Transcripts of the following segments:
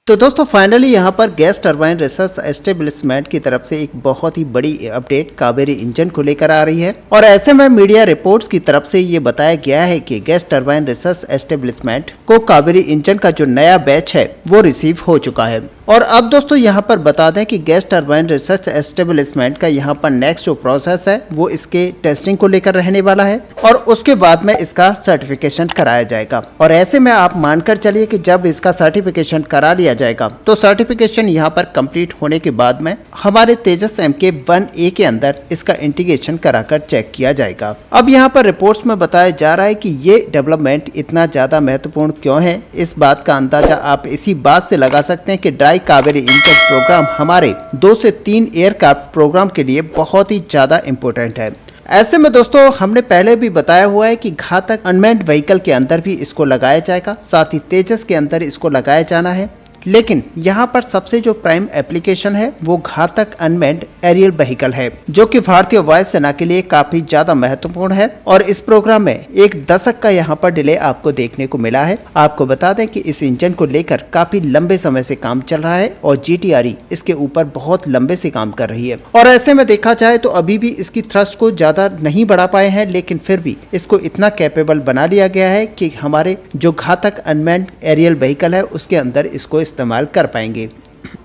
तो दोस्तों फाइनली यहाँ पर गैस टरबाइन रिसर्च एस्टेब्लिशमेंट की तरफ से एक बहुत ही बड़ी अपडेट कावेरी इंजन को लेकर आ रही है और ऐसे में मीडिया रिपोर्ट्स की तरफ से ये बताया गया है कि गैस टरबाइन रिसर्च एस्टेब्लिशमेंट को कावेरी इंजन का जो नया बैच है वो रिसीव हो चुका है। और अब दोस्तों यहाँ पर बता दें कि गैस टरबाइन रिसर्च एस्टेब्लिशमेंट का यहाँ पर नेक्स्ट जो प्रोसेस है वो इसके टेस्टिंग को लेकर रहने वाला है और उसके बाद में इसका सर्टिफिकेशन कराया जाएगा। और ऐसे में आप मानकर चलिए कि जब इसका सर्टिफिकेशन करा लिया जाएगा तो सर्टिफिकेशन यहाँ पर कंप्लीट होने के बाद में हमारे तेजस MK-1A के अंदर इसका इंटीग्रेशन कराकर चेक किया जाएगा। अब यहाँ पर रिपोर्ट्स में बताया जा रहा है कि ये डेवलपमेंट इतना ज्यादा महत्वपूर्ण क्यों है, इस बात का अंदाजा आप इसी बात से लगा सकते हैं कि ड्राई कावेरी इंजन प्रोग्राम हमारे 2 से 3 एयरक्राफ्ट प्रोग्राम के लिए बहुत ही ज्यादा इम्पोर्टेंट है। ऐसे में दोस्तों हमने पहले भी बताया हुआ है कि घातक अनमैन्ड व्हीकल के अंदर भी इसको लगाया जाएगा, साथ ही तेजस के अंदर इसको लगाया जाना है। लेकिन यहाँ पर सबसे जो प्राइम एप्लीकेशन है वो घातक अनमैन्ड एरियल व्हीकल है, जो कि भारतीय वायुसेना के लिए काफी ज्यादा महत्वपूर्ण है। और इस प्रोग्राम में 1 दशक का यहाँ पर डिले आपको देखने को मिला है। आपको बता दें कि इस इंजन को लेकर काफी लंबे समय से काम चल रहा है और GTRE इसके ऊपर बहुत लंबे से काम कर रही है। और ऐसे में देखा जाए तो अभी भी इसकी थ्रस्ट को ज्यादा नहीं बढ़ा पाए हैं, लेकिन फिर भी इसको इतना कैपेबल बना लिया गया है कि हमारे जो घातक अनमैन्ड एरियल व्हीकल है उसके अंदर इसको इस्तेमाल कर पाएंगे।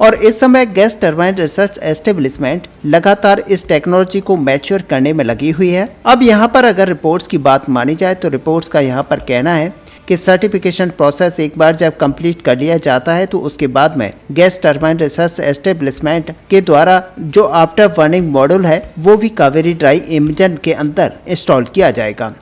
और इस समय गैस टरबाइन रिसर्च एस्टेब्लिशमेंट लगातार इस टेक्नोलॉजी को मैच्योर करने में लगी हुई है। अब यहाँ पर अगर रिपोर्ट्स की बात मानी जाए तो रिपोर्ट्स का यहाँ पर कहना है कि सर्टिफिकेशन प्रोसेस एक बार जब कंप्लीट कर लिया जाता है तो उसके बाद में गैस टरबाइन रिसर्च एस्टेब्लिशमेंट के द्वारा जो आफ्टर बर्निंग मॉड्यूल है वो भी कावेरी ड्राई इंजन के अंदर इंस्टॉल किया जाएगा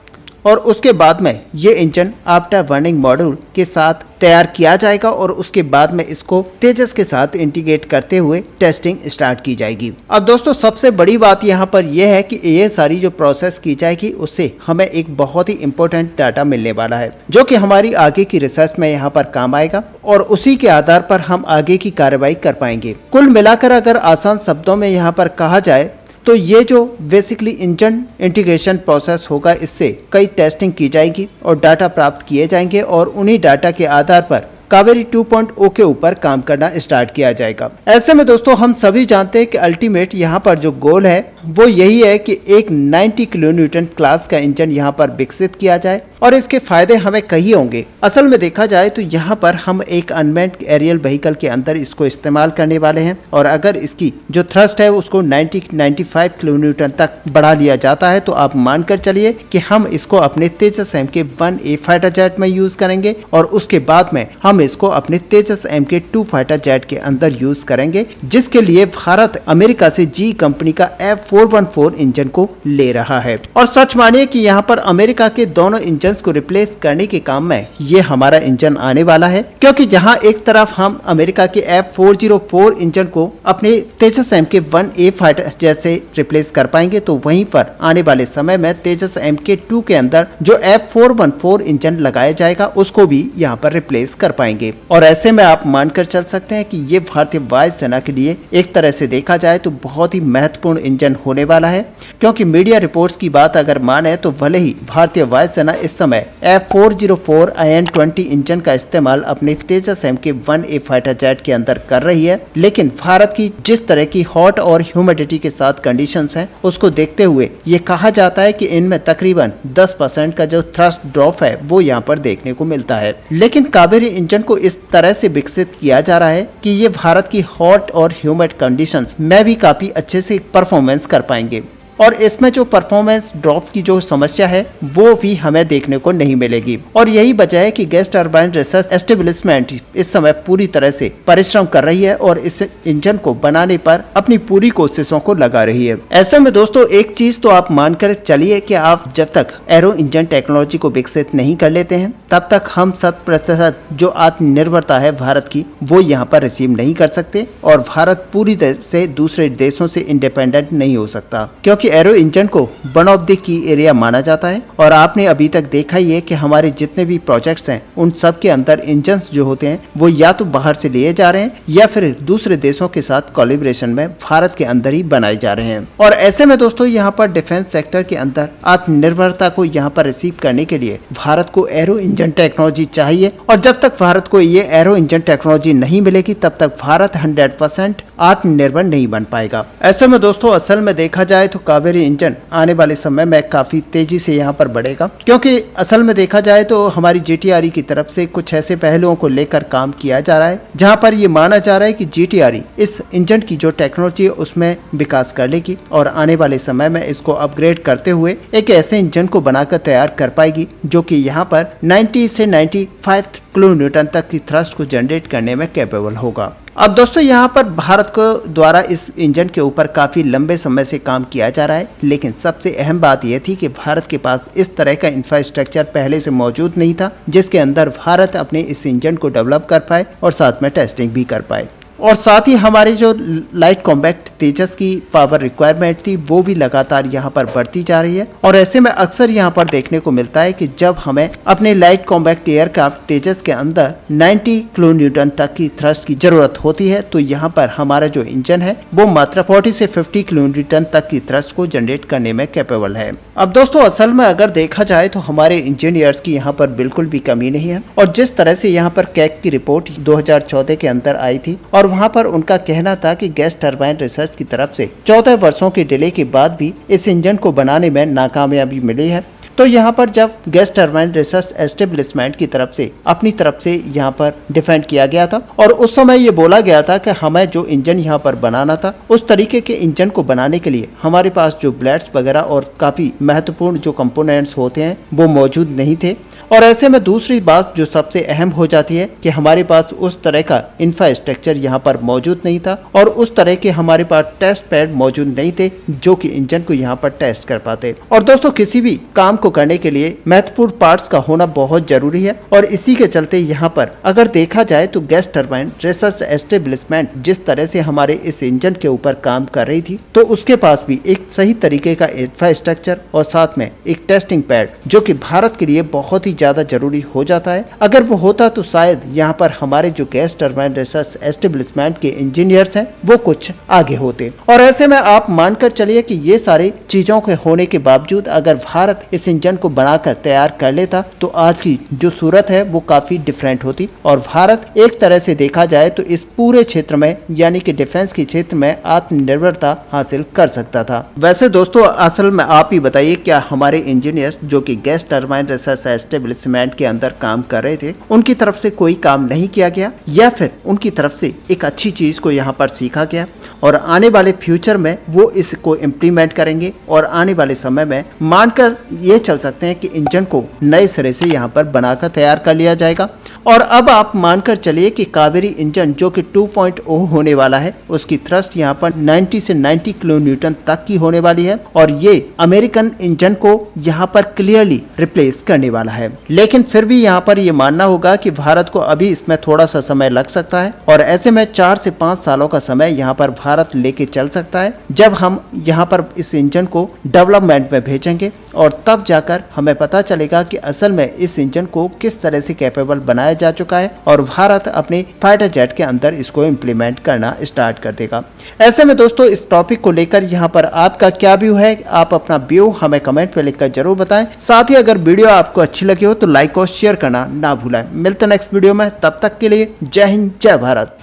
और उसके बाद में ये इंजन आफ्टर बर्निंग मॉड्यूल के साथ तैयार किया जाएगा और उसके बाद में इसको तेजस के साथ इंटीग्रेट करते हुए टेस्टिंग स्टार्ट की जाएगी। अब दोस्तों सबसे बड़ी बात यहाँ पर यह है कि ये सारी जो प्रोसेस की जाएगी उससे हमें एक बहुत ही इम्पोर्टेंट डाटा मिलने वाला है, जो कि हमारी आगे की रिसर्च में यहाँ पर काम आएगा और उसी के आधार पर हम आगे की कार्रवाई कर पाएंगे। कुल मिलाकर अगर आसान शब्दों में यहाँ पर कहा जाए तो ये जो बेसिकली इंजन इंटीग्रेशन प्रोसेस होगा, इससे कई टेस्टिंग की जाएगी और डाटा प्राप्त किए जाएंगे और उन्हीं डाटा के आधार पर कावेरी 2.0 के ऊपर काम करना स्टार्ट किया जाएगा। ऐसे में दोस्तों हम सभी जानते हैं कि अल्टीमेट यहाँ पर जो गोल है वो यही है कि एक 90 किलोन्यूटन क्लास का इंजन यहाँ पर विकसित किया जाए और इसके फायदे हमें कई होंगे। असल में देखा जाए तो यहाँ पर हम एक अनमैन्ड एरियल व्हीकल के अंदर इसको इस्तेमाल करने वाले हैं और अगर इसकी जो थ्रस्ट है उसको 90-95 किलोन्यूटन तक बढ़ा लिया जाता है तो आप मानकर चलिए कि हम इसको अपने तेजस MK-1A फाइटर जेट में यूज करेंगे और उसके बाद में हम इसको अपने तेजस MK-2 फाइटर जेट के अंदर यूज करेंगे, जिसके लिए भारत अमेरिका से GE कंपनी का F414 इंजन को ले रहा है। और सच मानिए कि यहाँ पर अमेरिका के दोनों इंजन को रिप्लेस करने के काम में ये हमारा इंजन आने वाला है, क्योंकि जहां एक तरफ हम अमेरिका के F404 इंजन को अपने तेजस MK-1A फाइटर जैसे रिप्लेस कर पाएंगे, तो वहीं पर आने वाले समय में तेजस MK-2 के अंदर जो F414 इंजन लगाया जाएगा उसको भी यहाँ पर रिप्लेस कर पाएंगे। और ऐसे में आप मानकर चल सकते हैं कि ये भारतीय वायुसेना के लिए एक तरह से देखा जाए तो बहुत ही महत्वपूर्ण इंजन होने वाला है, क्योंकि मीडिया रिपोर्ट्स की बात अगर माने तो भले ही भारतीय वायुसेना इस समय F404 IN-20 इंजन का इस्तेमाल अपने तेजस MK-1A फाइटर जेट के अंदर कर रही है, लेकिन भारत की जिस तरह की हॉट और ह्यूमिडिटी के साथ कंडीशंस हैं उसको देखते हुए ये कहा जाता है कि इनमें तकरीबन 10% का जो थ्रस्ट ड्रॉप है वो यहाँ पर देखने को मिलता है। लेकिन कावेरी इंजन को इस तरह से विकसित किया जा रहा है कि ये भारत की हॉट और ह्यूमिड कंडीशंस में भी काफी अच्छे से परफॉर्मेंस कर पाएंगे और इसमें जो परफॉर्मेंस ड्रॉप की जो समस्या है वो भी हमें देखने को नहीं मिलेगी। और यही वजह है कि गैस टरबाइन रिसर्च एस्टेब्लिशमेंट इस समय पूरी तरह से परिश्रम कर रही है और इस इंजन को बनाने पर अपनी पूरी कोशिशों को लगा रही है। ऐसे में दोस्तों एक चीज तो आप मानकर चलिए कि आप जब तक एरो इंजन टेक्नोलॉजी को विकसित नहीं कर लेते हैं तब तक हम 100% जो आत्मनिर्भरता है भारत की वो यहाँ पर रिसीव नहीं कर सकते और भारत पूरी तरह से दूसरे देशों से इंडिपेंडेंट नहीं हो सकता, क्योंकि क्योंकि एरो इंजन को one of the key area माना जाता है। और आपने अभी तक देखा ही है कि हमारे जितने भी प्रोजेक्ट्स हैं उन सब के अंदर इंजन्स जो होते हैं वो या तो बाहर से लिए जा रहे हैं या फिर दूसरे देशों के साथ कोलैबोरेशन में भारत के अंदर ही बनाए जा रहे हैं। और ऐसे में दोस्तों यहाँ पर डिफेंस सेक्टर के अंदर आत्मनिर्भरता को यहाँ पर रिसीव करने के लिए भारत को एरो इंजन टेक्नोलॉजी चाहिए। और जब तक भारत को ये एरो इंजन टेक्नोलॉजी नहीं मिलेगी तब तक भारत 100% आत्मनिर्भर नहीं बन पाएगा। ऐसे में दोस्तों असल में देखा जाए तो कावेरी इंजन आने वाले समय में काफी तेजी से यहाँ पर बढ़ेगा, क्योंकि असल में देखा जाए तो हमारी GTRE की तरफ से कुछ ऐसे पहलुओं को लेकर काम किया जा रहा है जहाँ पर ये माना जा रहा है कि GTRE इस इंजन की जो टेक्नोलॉजी है उसमें विकास कर लेगी और आने वाले समय में इसको अपग्रेड करते हुए एक ऐसे इंजन को बनाकर तैयार कर पाएगी जो कि यहाँ पर 90 से 95 किलो न्यूटन तक की थ्रस्ट को जनरेट करने में कैपेबल होगा। अब दोस्तों यहाँ पर भारत को द्वारा इस इंजन के ऊपर काफी लंबे समय से काम किया जा रहा है, लेकिन सबसे अहम बात यह थी कि भारत के पास इस तरह का इंफ्रास्ट्रक्चर पहले से मौजूद नहीं था जिसके अंदर भारत अपने इस इंजन को डेवलप कर पाए और साथ में टेस्टिंग भी कर पाए। और साथ ही हमारी जो लाइट कॉम्पैक्ट तेजस की पावर रिक्वायरमेंट थी वो भी लगातार यहाँ पर बढ़ती जा रही है। और ऐसे में अक्सर यहाँ पर देखने को मिलता है कि जब हमें अपने लाइट कॉम्पैक्ट एयरक्राफ्ट तेजस के अंदर 90 किलो न्यूटन तक की थ्रस्ट की जरूरत होती है तो यहाँ पर हमारा जो इंजन है वो मात्र 40 से 50 किलो न्यूटन तक की थ्रस्ट को जनरेट करने में कैपेबल है। अब दोस्तों असल में अगर देखा जाए तो हमारे इंजीनियर्स की यहाँ पर बिल्कुल भी कमी नहीं है। और जिस तरह से यहाँ पर कैग की रिपोर्ट 2014 के अंदर आई थी और वहां पर उनका कहना था कि गैस टरबाइन रिसर्च की तरफ से 14 वर्षों के डिले के बाद भी इस इंजन को बनाने में नाकामयाबी मिली है। तो यहाँ पर जब गैस टरबाइन रिसर्च एस्टेब्लिशमेंट की तरफ से अपनी तरफ से यहाँ पर डिफेंड किया गया था और उस समय ये बोला गया था कि हमें जो इंजन यहाँ पर बनाना था उस तरीके के इंजन को बनाने के लिए हमारे पास जो ब्लेड्स वगैरह और काफी महत्वपूर्ण जो कंपोनेंट्स होते हैं वो मौजूद नहीं थे। और ऐसे में दूसरी बात जो सबसे अहम हो जाती है कि हमारे पास उस तरह का इंफ्रास्ट्रक्चर यहाँ पर मौजूद नहीं था और उस तरह के हमारे पास टेस्ट पैड मौजूद नहीं थे जो कि इंजन को यहाँ पर टेस्ट कर पाते। और दोस्तों किसी भी काम को करने के लिए महत्वपूर्ण पार्ट्स का होना बहुत जरूरी है और इसी के चलते यहाँ पर अगर देखा जाए तो गैस टरबाइन रिसर्च एस्टेब्लिशमेंट जिस तरह से हमारे इस इंजन के ऊपर काम कर रही थी तो उसके पास भी एक सही तरीके का इंफ्रास्ट्रक्चर और साथ में एक टेस्टिंग पैड जो कि भारत के लिए बहुत ही ज्यादा जरूरी हो जाता है। अगर वो होता तो शायद यहाँ पर हमारे जो गैस टरबाइन रिसर्च एस्टेब्लिशमेंट के इंजीनियर्स हैं वो कुछ आगे होते। और ऐसे में आप मानकर चलिए कि ये सारी चीजों के होने के बावजूद अगर भारत इस इंजन को बनाकर तैयार कर लेता तो आज की जो सूरत है वो काफी डिफरेंट होती और भारत एक तरह से देखा जाए तो इस पूरे क्षेत्र में यानी कि डिफेंस के क्षेत्र में आत्मनिर्भरता हासिल कर सकता था। वैसे दोस्तों असल में आप ही बताइए, क्या हमारे इंजीनियर्स जो कि गैस टरबाइन रिसर्च एस्टेब्लिशमेंट के अंदर काम कर रहे थे उनकी तरफ से कोई काम नहीं किया गया या फिर उनकी तरफ से एक अच्छी चीज को यहाँ पर सीखा गया और आने वाले फ्यूचर में वो इसको इम्प्लीमेंट करेंगे और आने वाले समय में मानकर ये चल सकते हैं कि इंजन को नए सिरे से यहाँ पर बनाकर तैयार कर लिया जाएगा। और अब आप मानकर चलिए कि कावेरी इंजन जो कि 2.0 होने वाला है उसकी थ्रस्ट यहाँ पर 90 से 90 किलो न्यूटन तक की होने वाली है और ये अमेरिकन इंजन को यहाँ पर क्लियरली रिप्लेस करने वाला है। लेकिन फिर भी यहाँ पर ये मानना होगा कि भारत को अभी इसमें थोड़ा सा समय लग सकता है और ऐसे में 4 से 5 सालों का समय यहाँ पर भारत लेके चल सकता है जब हम यहाँ पर इस इंजन को डेवलपमेंट में भेजेंगे और तब जाकर हमें पता चलेगा कि असल में इस इंजन को किस तरह से कैपेबल बनाया जा चुका है और भारत अपने फाइटर जेट के अंदर इसको इम्प्लीमेंट करना स्टार्ट कर देगा। ऐसे में दोस्तों इस टॉपिक को लेकर यहाँ पर आपका क्या व्यू है, आप अपना व्यू हमें कमेंट में लिखकर जरूर बताएं। साथ ही अगर वीडियो आपको अच्छी लगी हो तो लाइक और शेयर करना ना भूलें। मिलते हैं नेक्स्ट वीडियो में, तब तक के लिए जय हिंद जय भारत।